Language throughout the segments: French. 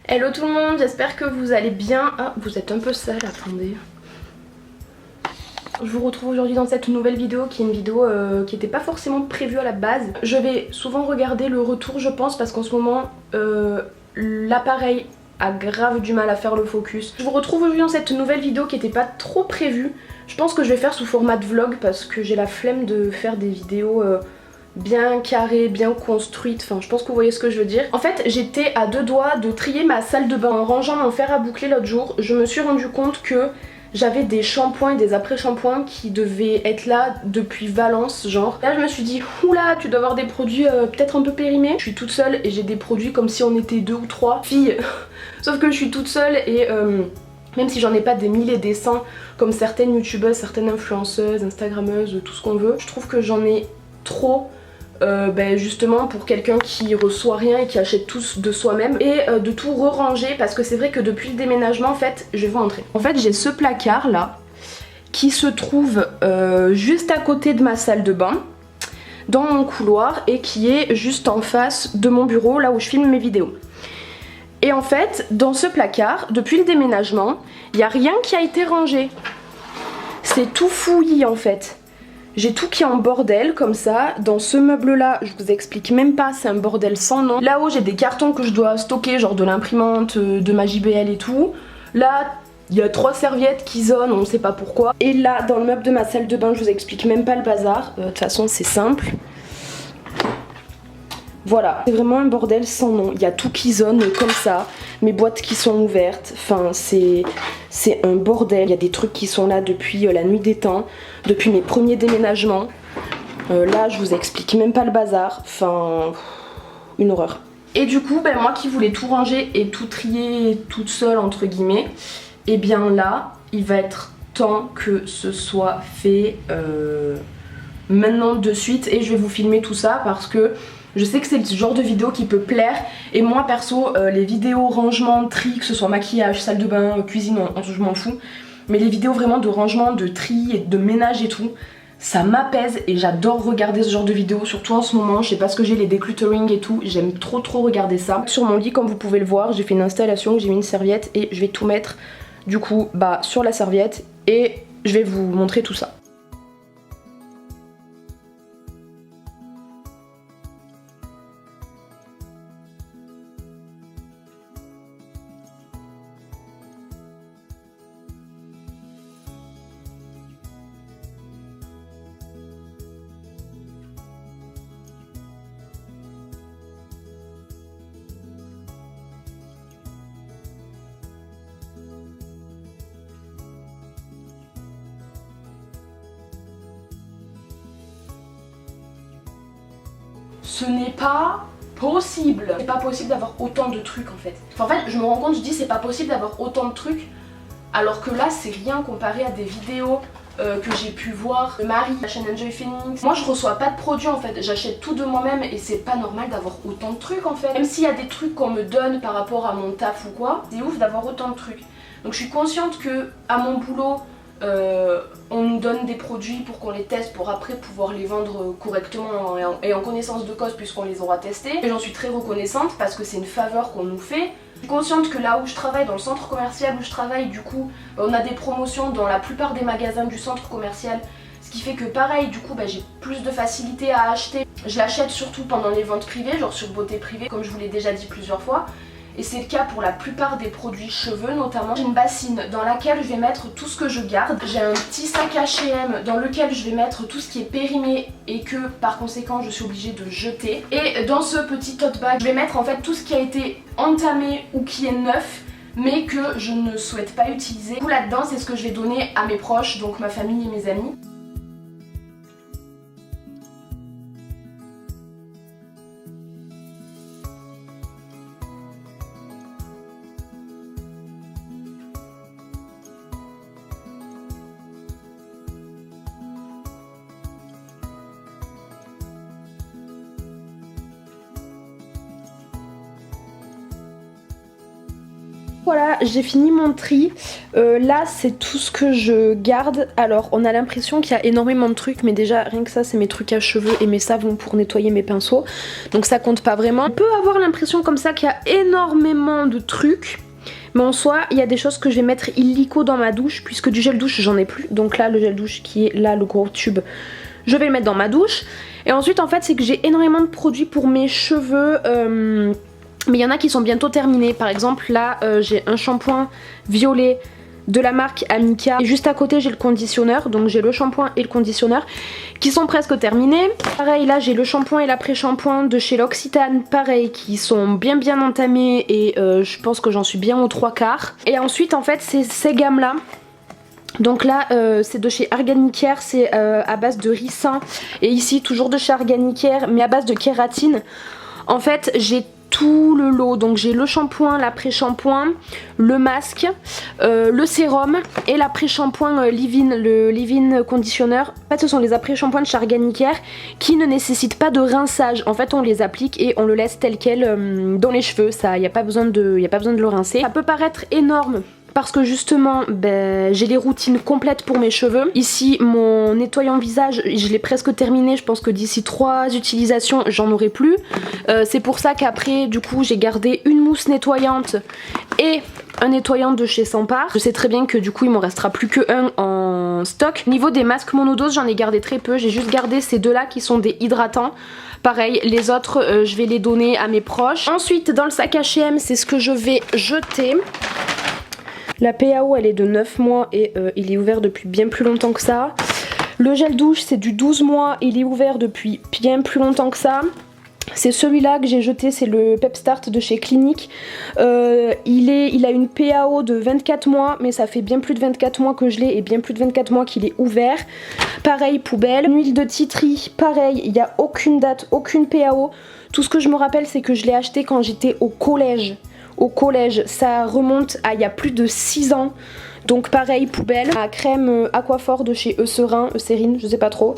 Hello tout le monde, j'espère que vous allez bien. Ah, vous êtes un peu sale, attendez. Je vous retrouve aujourd'hui dans cette nouvelle vidéo qui est une vidéo qui n'était pas forcément prévue à la base. Je vais souvent regarder le retour je pense parce qu'en ce moment l'appareil a grave du mal à faire le focus. Je vous retrouve aujourd'hui dans cette nouvelle vidéo qui n'était pas trop prévue. Je pense que je vais faire sous format de vlog parce que j'ai la flemme de faire des vidéos bien carrée, bien construite, enfin je pense que vous voyez ce que je veux dire. En fait j'étais à deux doigts de trier ma salle de bain en rangeant mon fer à boucler l'autre jour. Je me suis rendu compte que j'avais des shampoings et des après-shampoings qui devaient être là depuis Valence genre. Là je me suis dit oula tu dois avoir des produits peut-être un peu périmés. Je suis toute seule et j'ai des produits comme si on était deux ou trois filles. Sauf que je suis toute seule et même si j'en ai pas des milliers et des cents comme certaines youtubeuses, certaines influenceuses, instagrammeuses, tout ce qu'on veut, je trouve que j'en ai trop. Justement pour quelqu'un qui reçoit rien et qui achète tout de soi-même et de tout re-ranger parce que c'est vrai que depuis le déménagement en fait, je vais vous montrer. En fait j'ai ce placard là qui se trouve juste à côté de ma salle de bain dans mon couloir et qui est juste en face de mon bureau là où je filme mes vidéos. Et en fait dans ce placard depuis le déménagement il n'y a rien qui a été rangé, c'est tout fouillis en fait. J'ai tout qui est en bordel comme ça. Dans ce meuble là, je vous explique même pas, c'est un bordel sans nom. Là-haut j'ai des cartons que je dois stocker, genre de l'imprimante, de ma JBL et tout. Là il y a 3 serviettes qui zonent, on ne sait pas pourquoi. Et là dans le meuble de ma salle de bain, je vous explique même pas le bazar. De toute façon c'est simple. Voilà, c'est vraiment un bordel sans nom. Il y a tout qui zone comme ça, mes boîtes qui sont ouvertes, enfin c'est un bordel. Il y a des trucs qui sont là depuis la nuit des temps, depuis mes premiers déménagements. Là je vous explique même pas le bazar, enfin une horreur. Et du coup moi qui voulais tout ranger et tout trier toute seule entre guillemets, et bien là il va être temps que ce soit fait maintenant de suite et je vais vous filmer tout ça parce que je sais que c'est le genre de vidéo qui peut plaire et moi perso les vidéos rangement, tri, que ce soit maquillage, salle de bain, cuisine, je m'en fous, mais les vidéos vraiment de rangement, de tri et de ménage et tout, ça m'apaise et j'adore regarder ce genre de vidéos, surtout en ce moment, je sais pas ce que j'ai, les decluttering et tout, j'aime trop regarder ça. Sur mon lit comme vous pouvez le voir, j'ai fait une installation, j'ai mis une serviette et je vais tout mettre du coup sur la serviette et je vais vous montrer tout ça. Ce n'est pas possible. C'est pas possible d'avoir autant de trucs en fait. Enfin, en fait je me rends compte, je dis c'est pas possible d'avoir autant de trucs alors que là c'est rien comparé à des vidéos que j'ai pu voir de Marie, la chaîne Enjoy Phoenix. Moi je reçois pas de produits en fait, j'achète tout de moi-même et c'est pas normal d'avoir autant de trucs en fait. Même s'il y a des trucs qu'on me donne par rapport à mon taf ou quoi, c'est ouf d'avoir autant de trucs. Donc je suis consciente que à mon boulot on nous donne des produits pour qu'on les teste pour après pouvoir les vendre correctement et en connaissance de cause puisqu'on les aura testés. Et j'en suis très reconnaissante parce que c'est une faveur qu'on nous fait. Je suis consciente que là où je travaille, dans le centre commercial où je travaille, du coup, on a des promotions dans la plupart des magasins du centre commercial. Ce qui fait que pareil, du coup, j'ai plus de facilité à acheter. Je l'achète surtout pendant les ventes privées, genre sur Beauté Privée, comme je vous l'ai déjà dit plusieurs fois. Et c'est le cas pour la plupart des produits cheveux notamment. J'ai une bassine dans laquelle je vais mettre tout ce que je garde. J'ai un petit sac H&M dans lequel je vais mettre tout ce qui est périmé et que par conséquent je suis obligée de jeter. Et dans ce petit tote bag, je vais mettre en fait tout ce qui a été entamé ou qui est neuf mais que je ne souhaite pas utiliser. Du coup là-dedans c'est ce que je vais donner à mes proches, donc ma famille et mes amis. Voilà, j'ai fini mon tri. Là, c'est tout ce que je garde. Alors, on a l'impression qu'il y a énormément de trucs, mais déjà, rien que ça, c'est mes trucs à cheveux et mes savons pour nettoyer mes pinceaux. Donc ça compte pas vraiment. On peut avoir l'impression comme ça qu'il y a énormément de trucs. Mais en soi, il y a des choses que je vais mettre illico dans ma douche, puisque du gel douche, j'en ai plus. Donc là, le gel douche qui est là, le gros tube, je vais le mettre dans ma douche. Et ensuite, en fait, c'est que j'ai énormément de produits pour mes cheveux. Mais il y en a qui sont bientôt terminés. Par exemple, là, j'ai un shampoing violet de la marque Amika. Et juste à côté, j'ai le conditionneur. Donc j'ai le shampoing et le conditionneur qui sont presque terminés. Pareil, là, j'ai le shampoing et l'après-shampoing de chez L'Occitane. Pareil, qui sont bien entamés. Et je pense que j'en suis bien aux 3/4. Et ensuite, en fait, c'est ces gammes-là. Donc là c'est de chez Arganicare, c'est à base de ricin. Et ici toujours de chez Arganicare mais à base de kératine. En fait j'ai tout le lot, donc j'ai le shampoing, l'après-shampoing, le masque, le sérum et l'après-shampoing leave-in, le leave-in conditionneur. En fait ce sont les après-shampoings de chez Arganicare qui ne nécessitent pas de rinçage. En fait on les applique et on le laisse tel quel dans les cheveux, il n'y a pas besoin de le rincer. Ça peut paraître énorme parce que justement j'ai les routines complètes pour mes cheveux. Ici mon nettoyant visage je l'ai presque terminé, je pense que d'ici 3 utilisations j'en aurai plus. C'est pour ça qu'après du coup j'ai gardé une mousse nettoyante et un nettoyant de chez Sampar. Je sais très bien que du coup il m'en restera plus que un en stock. Niveau des masques monodose j'en ai gardé très peu, j'ai juste gardé ces deux là qui sont des hydratants. Pareil, les autres je vais les donner à mes proches. Ensuite dans le sac H&M c'est ce que je vais jeter. La PAO elle est de 9 mois et il est ouvert depuis bien plus longtemps que ça. Le gel douche c'est du 12 mois, il est ouvert depuis bien plus longtemps que ça. C'est celui-là que j'ai jeté, c'est le Pep Start de chez Clinique. Il a une PAO de 24 mois, mais ça fait bien plus de 24 mois que je l'ai et bien plus de 24 mois qu'il est ouvert. Pareil, poubelle. Une huile de titri, pareil, il n'y a aucune date, aucune PAO. Tout ce que je me rappelle, c'est que je l'ai acheté quand j'étais au collège. Ça remonte à il y a plus de 6 ans. Donc pareil, poubelle. La crème Aquaphor de chez Eucérine, je sais pas trop.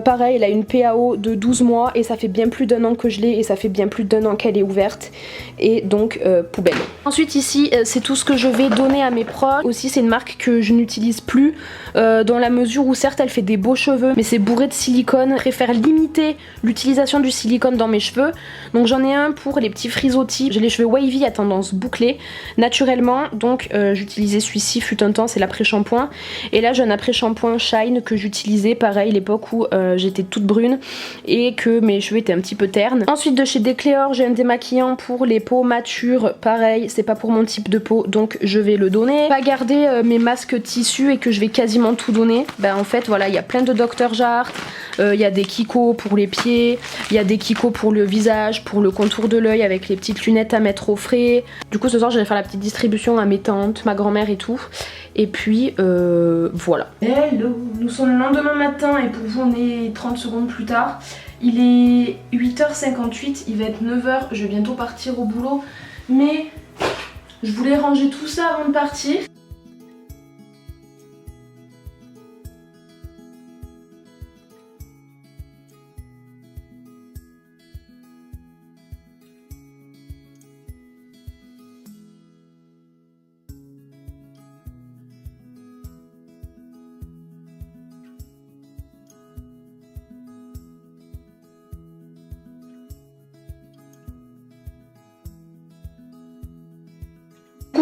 Pareil, elle a une PAO de 12 mois et ça fait bien plus d'1 an que je l'ai et ça fait bien plus d'1 an qu'elle est ouverte. Et donc poubelle. Ensuite ici, c'est tout ce que je vais donner à mes proches. Aussi c'est une marque que je n'utilise plus dans la mesure où certes elle fait des beaux cheveux mais c'est bourré de silicone. Je préfère limiter l'utilisation du silicone dans mes cheveux. Donc j'en ai un pour les petits frisottis. J'ai les cheveux wavy à tendance bouclée naturellement. Donc j'utilisais celui-ci fut un temps, c'est l'après-shampoing. Et là j'ai un après-shampoing Shine que j'utilisais pareil l'époque où j'étais toute brune et que mes cheveux étaient un petit peu ternes. Ensuite de chez Decléor j'ai un démaquillant pour les peaux matures. Pareil, c'est pas pour mon type de peau donc je vais le donner. Pas garder mes masques tissus et que je vais quasiment tout donner. En fait voilà, il y a plein de Dr Jart. Il y a des Kiko pour les pieds, il y a des Kiko pour le visage, pour le contour de l'œil avec les petites lunettes à mettre au frais. Du coup ce soir je vais faire la petite distribution à mes tantes, ma grand-mère et tout. Et puis voilà. Hello, nous sommes le lendemain matin et pour vous on est 30 secondes plus tard. Il est 8h58, il va être 9h, je vais bientôt partir au boulot. Mais je voulais ranger tout ça avant de partir.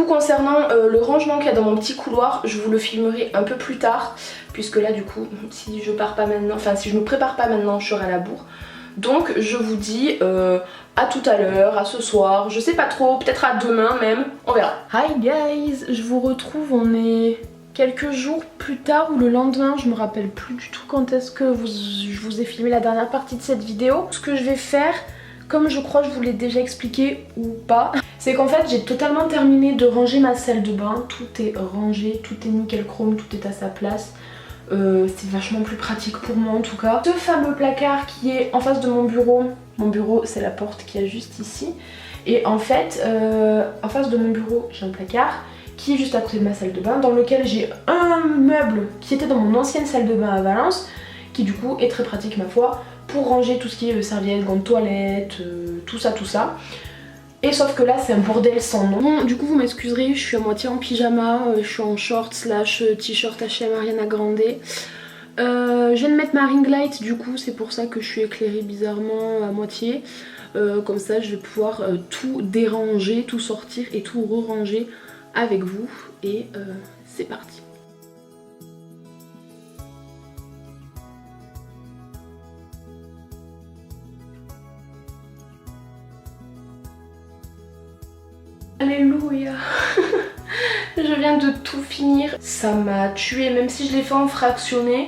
Concernant le rangement qu'il y a dans mon petit couloir, je vous le filmerai un peu plus tard puisque là du coup si je pars pas maintenant, enfin si je me prépare pas maintenant je serai à la bourre. Donc je vous dis à tout à l'heure, à ce soir, je sais pas trop, peut-être à demain même, on verra. Hi guys, je vous retrouve, on est quelques jours plus tard ou le lendemain, je me rappelle plus du tout quand est-ce que je vous ai filmé la dernière partie de cette vidéo. Ce que je vais faire, comme je crois que je vous l'ai déjà expliqué ou pas, c'est qu'en fait j'ai totalement terminé de ranger ma salle de bain. Tout est rangé, tout est nickel chrome, tout est à sa place. C'est vachement plus pratique pour moi en tout cas. Ce fameux placard qui est en face de mon bureau c'est la porte qu'il y a juste ici. Et en fait, en face de mon bureau j'ai un placard qui est juste à côté de ma salle de bain dans lequel j'ai un meuble qui était dans mon ancienne salle de bain à Valence, qui du coup est très pratique ma foi, pour ranger tout ce qui est serviettes, gants de toilette, tout ça. Et sauf que là c'est un bordel sans nom. Bon, du coup vous m'excuserez, je suis à moitié en pyjama, je suis en short slash t-shirt H&M Ariana Grande. Je viens de mettre ma ring light, du coup c'est pour ça que je suis éclairée bizarrement à moitié. Comme ça je vais pouvoir tout déranger, tout sortir et tout re-ranger avec vous. Et c'est parti. Alléluia. Je viens de tout finir. Ça m'a tué, même si je l'ai fait en fractionné.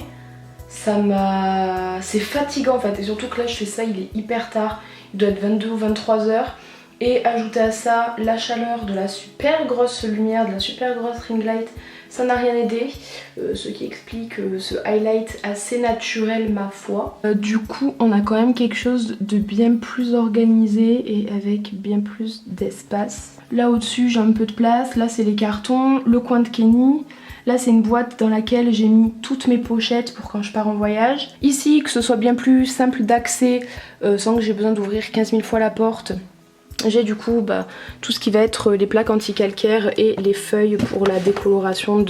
C'est fatigant en fait. Et surtout que là je fais ça, il est hyper tard. Il doit être 22 ou 23 heures. Et ajouter à ça la chaleur de la super grosse lumière, de la super grosse ring light, ça n'a rien aidé. Ce qui explique ce highlight assez naturel ma foi. Du coup on a quand même quelque chose de bien plus organisé et avec bien plus d'espace. Là au-dessus j'ai un peu de place, là c'est les cartons, le coin de Kenny. Là c'est une boîte dans laquelle j'ai mis toutes mes pochettes pour quand je pars en voyage. Ici que ce soit bien plus simple d'accès sans que j'ai besoin d'ouvrir 15 000 fois la porte. J'ai du coup tout ce qui va être les plaques anti-calcaire et les feuilles pour la décoloration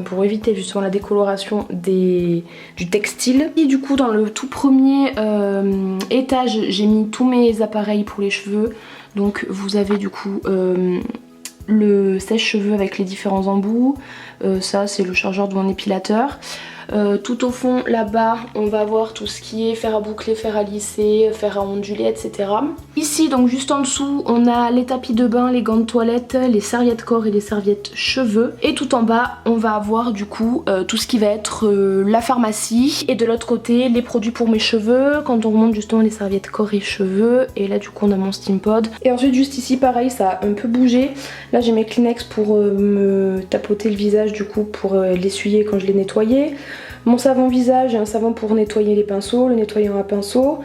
pour éviter justement la décoloration du textile. Et du coup dans le tout premier étage j'ai mis tous mes appareils pour les cheveux. Donc vous avez du coup le sèche-cheveux avec les différents embouts. Ça c'est le chargeur de mon épilateur. Tout au fond là-bas on va avoir tout ce qui est fer à boucler, fer à lisser, fer à onduler, etc. Ici donc juste en dessous on a les tapis de bain, les gants de toilette, les serviettes corps et les serviettes cheveux. Et tout en bas on va avoir du coup tout ce qui va être la pharmacie. Et de l'autre côté les produits pour mes cheveux, quand on remonte justement les serviettes corps et cheveux. Et là du coup on a mon steam pod. Et ensuite juste ici pareil ça a un peu bougé. Là j'ai mes Kleenex pour me tapoter le visage du coup pour l'essuyer quand je l'ai nettoyé. Mon savon visage, un savon pour nettoyer les pinceaux, le nettoyant à pinceau,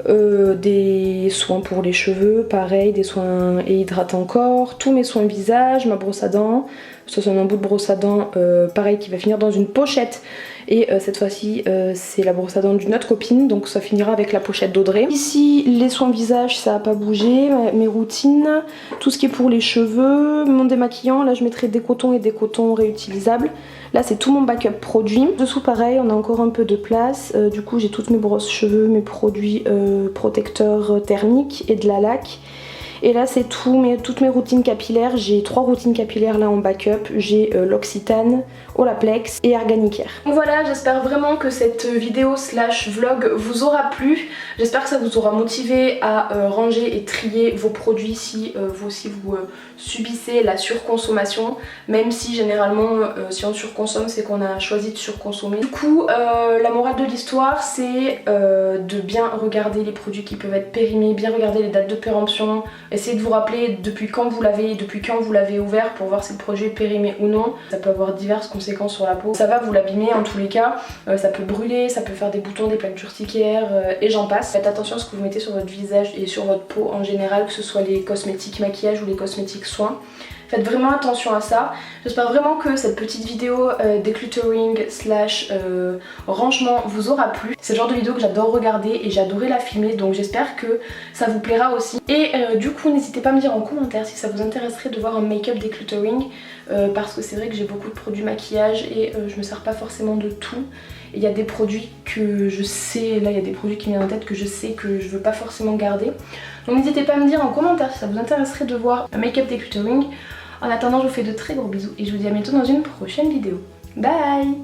des soins pour les cheveux, pareil, des soins et hydratants corps, tous mes soins visage, ma brosse à dents, ça c'est un embout de brosse à dents, pareil qui va finir dans une pochette. Et cette fois-ci c'est la brosse à dents d'une autre copine, donc ça finira avec la pochette d'Audrey. Ici les soins visage ça a pas bougé, mes routines, tout ce qui est pour les cheveux, mon démaquillant, là je mettrai des cotons et des cotons réutilisables. Là c'est tout mon backup produit. Dessous pareil on a encore un peu de place, du coup j'ai toutes mes brosses cheveux, mes produits protecteurs thermiques et de la laque. Et là c'est toutes mes routines capillaires, j'ai 3 routines capillaires là en backup, j'ai l'Occitane, Olaplex et Arganicare. Donc voilà, j'espère vraiment que cette vidéo slash vlog vous aura plu, j'espère que ça vous aura motivé à ranger et trier vos produits si vous aussi vous subissez la surconsommation, même si généralement si on surconsomme c'est qu'on a choisi de surconsommer. Du coup la morale de l'histoire c'est de bien regarder les produits qui peuvent être périmés, bien regarder les dates de péremption. Essayez de vous rappeler depuis quand vous l'avez ouvert pour voir si le produit est périmé ou non. Ça peut avoir diverses conséquences sur la peau. Ça va vous l'abîmer en tous les cas. Ça peut brûler, ça peut faire des boutons, des plaques urticaires et j'en passe. Faites attention à ce que vous mettez sur votre visage et sur votre peau en général, que ce soit les cosmétiques maquillage ou les cosmétiques soins. Faites vraiment attention à ça. J'espère vraiment que cette petite vidéo decluttering slash rangement vous aura plu. C'est le genre de vidéo que j'adore regarder et j'ai adoré la filmer, donc j'espère que ça vous plaira aussi. Et du coup n'hésitez pas à me dire en commentaire si ça vous intéresserait de voir un make-up decluttering parce que c'est vrai que j'ai beaucoup de produits maquillage et je me sers pas forcément de tout. Il y a des produits que je sais, là il y a des produits qui me viennent en tête que je sais que je veux pas forcément garder. Donc n'hésitez pas à me dire en commentaire si ça vous intéresserait de voir un make-up decluttering. En attendant, je vous fais de très gros bisous et je vous dis à bientôt dans une prochaine vidéo. Bye!